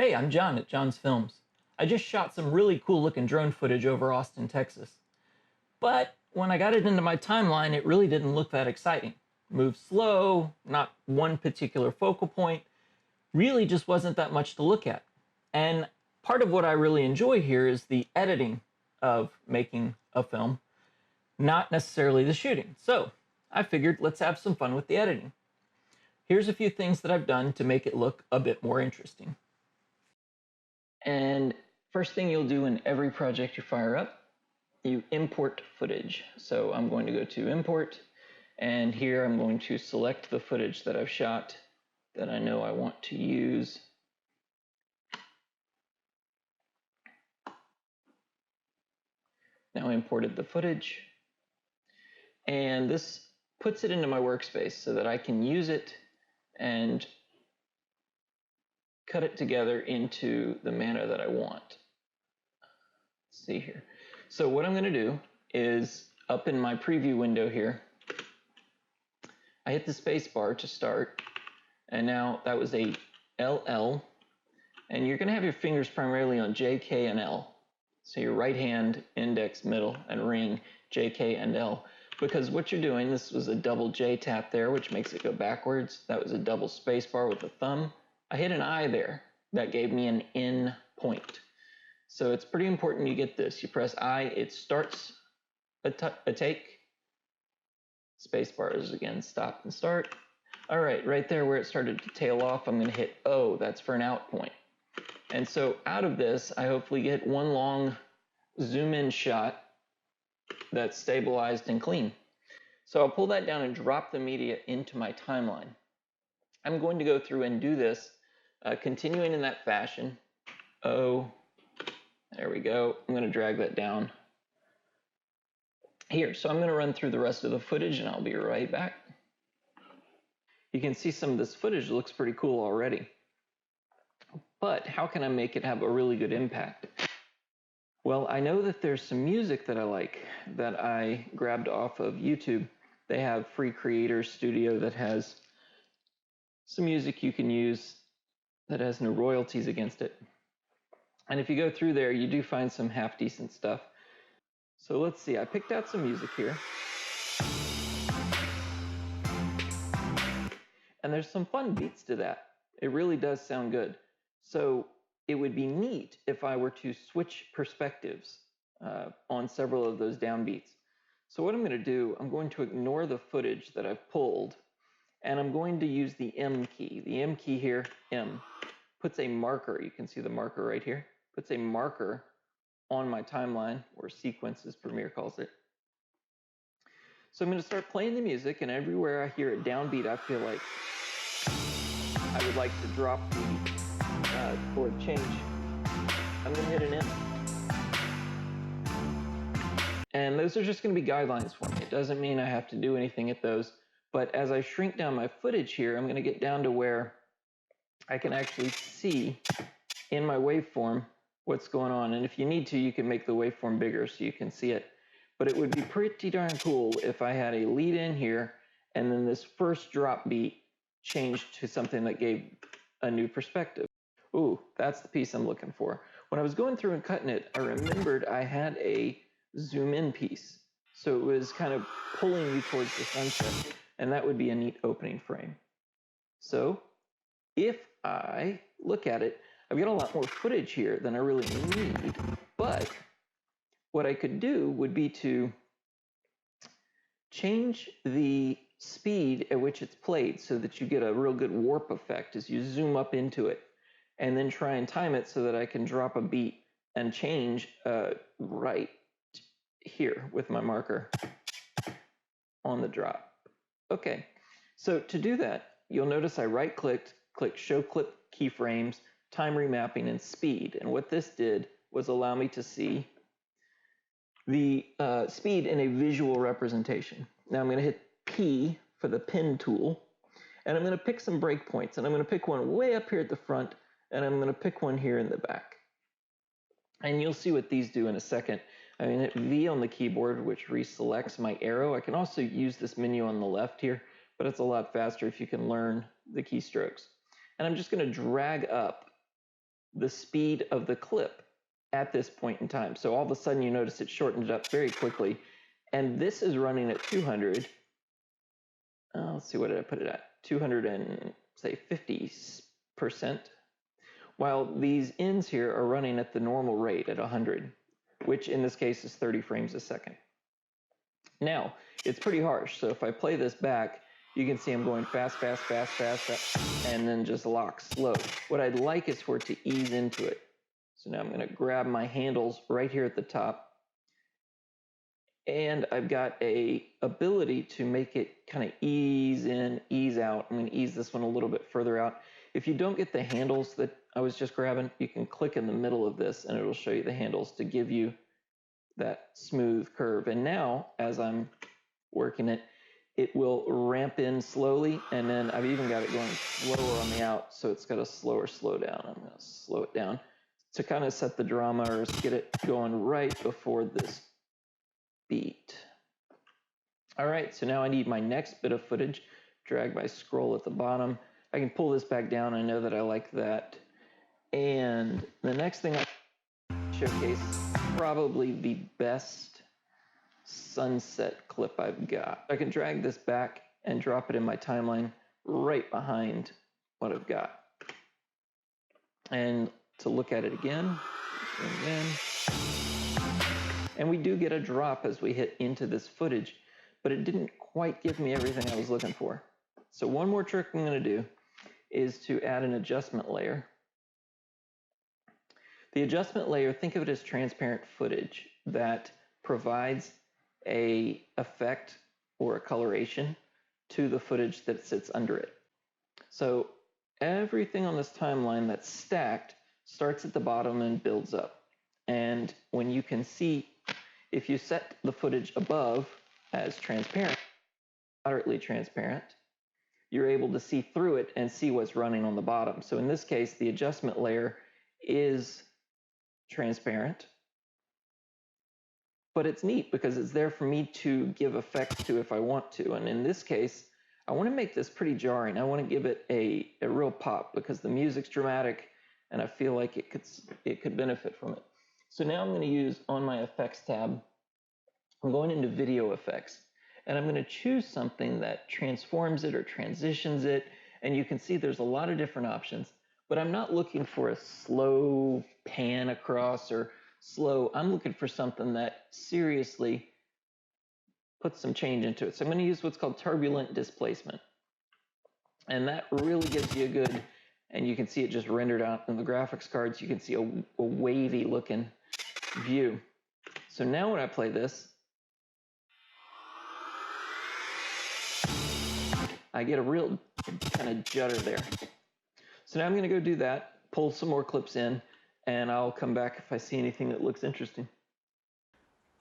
Hey, I'm John at John's Films. I just shot some really cool looking drone footage over Austin, Texas. But when I got it into my timeline, it really didn't look that exciting. Moved slow, not one particular focal point, really just wasn't that much to look at. And part of what I really enjoy here is the editing of making a film, not necessarily the shooting. So I figured let's have some fun with the editing. Here's a few things that I've done to make it look a bit more interesting. And first thing you'll do in every project you fire up, you import footage. So I'm going to go to import, and here I'm going to select the footage that I've shot that I know I want to use. Now I imported the footage, and this puts it into my workspace so that I can use it and cut it together into the manner that I want. Let's see here. So what I'm going to do is, up in my preview window here, I hit the space bar to start, and now that was a LL, and you're going to have your fingers primarily on J, K, and L. So your right hand, index, middle, and ring, J, K, and L. Because what you're doing, this was a double J tap there, which makes it go backwards. That was a double space bar with the thumb. I hit an I there. That gave me an in point. So it's pretty important you get this. You press I, it starts a take. Space bars again, stop and start. All right there where it started to tail off, I'm going to hit O. That's for an out point. And so out of this, I hopefully get one long zoom in shot that's stabilized and clean. So I'll pull that down and drop the media into my timeline. I'm going to go through and do this, continuing in that fashion. O, there we go. I'm going to drag that down here. So I'm going to run through the rest of the footage and I'll be right back. You can see some of this footage looks pretty cool already. But how can I make it have a really good impact? Well, I know that there's some music that I like that I grabbed off of YouTube. They have Free Creators Studio that has some music you can use that has no royalties against it. And if you go through there, you do find some half decent stuff. So let's see, I picked out some music here. And there's some fun beats to that. It really does sound good. So it would be neat if I were to switch perspectives on several of those downbeats. So what I'm going to do, I'm going to ignore the footage that I've pulled, and I'm going to use the M key. The M key here, M, puts a marker. You can see the marker right here. Puts a marker on my timeline, or sequence as Premiere calls it. So I'm going to start playing the music, and everywhere I hear a downbeat, I feel like I would like to drop the chord change. I'm going to hit an M. And those are just going to be guidelines for me. It doesn't mean I have to do anything at those. But as I shrink down my footage here, I'm going to get down to where I can actually see in my waveform what's going on. And if you need to, you can make the waveform bigger so you can see it. But it would be pretty darn cool if I had a lead in here and then this first drop beat changed to something that gave a new perspective. Ooh, that's the piece I'm looking for. When I was going through and cutting it, I remembered I had a zoom in piece. So it was kind of pulling you towards the sunset, and that would be a neat opening frame. So if I look at it, I've got a lot more footage here than I really need, but what I could do would be to change the speed at which it's played so that you get a real good warp effect as you zoom up into it, and then try and time it so that I can drop a beat and change right here with my marker on the drop. Okay, so to do that, you'll notice I right-clicked, click Show Clip Keyframes, Time Remapping, and Speed. And what this did was allow me to see the speed in a visual representation. Now I'm going to hit P for the pen tool, and I'm going to pick some breakpoints, and I'm going to pick one way up here at the front, and I'm going to pick one here in the back. And you'll see what these do in a second. I'm going to hit V on the keyboard, which reselects my arrow. I can also use this menu on the left here, but it's a lot faster if you can learn the keystrokes. And I'm just going to drag up the speed of the clip at this point in time. So all of a sudden you notice it shortened it up very quickly. And this is running at 200. Let's see, what did I put it at? 250%. While these ends here are running at the normal rate at 100, which in this case is 30 frames a second. Now, it's pretty harsh. So if I play this back, you can see I'm going fast, fast, fast, fast, fast, and then just lock slow. What I'd like is for it to ease into it. So now I'm going to grab my handles right here at the top. And I've got a ability to make it kind of ease in, ease out. I'm going to ease this one a little bit further out. If you don't get the handles that I was just grabbing, you can click in the middle of this and it'll show you the handles to give you that smooth curve. And now, as I'm working it, it will ramp in slowly, and then I've even got it going slower on the out, so it's got a slower slow down. I'm going to slow it down to kind of set the drama or get it going right before this beat. All right, so now I need my next bit of footage. Drag my scroll at the bottom. I can pull this back down. I know that I like that. And the next thing I showcase, probably the best sunset clip I've got. I can drag this back and drop it in my timeline right behind what I've got. And to look at it again, and we do get a drop as we hit into this footage, but it didn't quite give me everything I was looking for. So one more trick I'm going to do is to add an adjustment layer. The adjustment layer, think of it as transparent footage that provides a effect or a coloration to the footage that sits under it. So everything on this timeline that's stacked starts at the bottom and builds up. And when you can see, if you set the footage above as transparent, moderately transparent, you're able to see through it and see what's running on the bottom. So in this case, the adjustment layer is transparent, but it's neat because it's there for me to give effects to if I want to. And in this case, I want to make this pretty jarring. I want to give it a real pop because the music's dramatic and I feel like it could benefit from it. So now I'm going to use, on my effects tab, I'm going into video effects, and I'm going to choose something that transforms it or transitions it. And you can see there's a lot of different options, but I'm not looking for a slow pan across or slow. I'm looking for something that seriously puts some change into it. So I'm going to use what's called turbulent displacement. And that really gives you a good, and you can see it just rendered out in the graphics cards. You can see a wavy looking view. So now when I play this, I get a real kind of judder there. So now I'm going to go do that, pull some more clips in, and I'll come back if I see anything that looks interesting.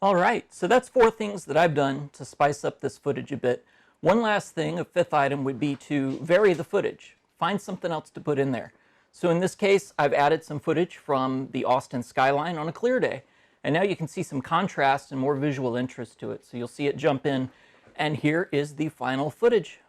All right, so that's 4 things that I've done to spice up this footage a bit. One last thing, a 5th item, would be to vary the footage. Find something else to put in there. So in this case, I've added some footage from the Austin skyline on a clear day. And now you can see some contrast and more visual interest to it. So you'll see it jump in, and here is the final footage.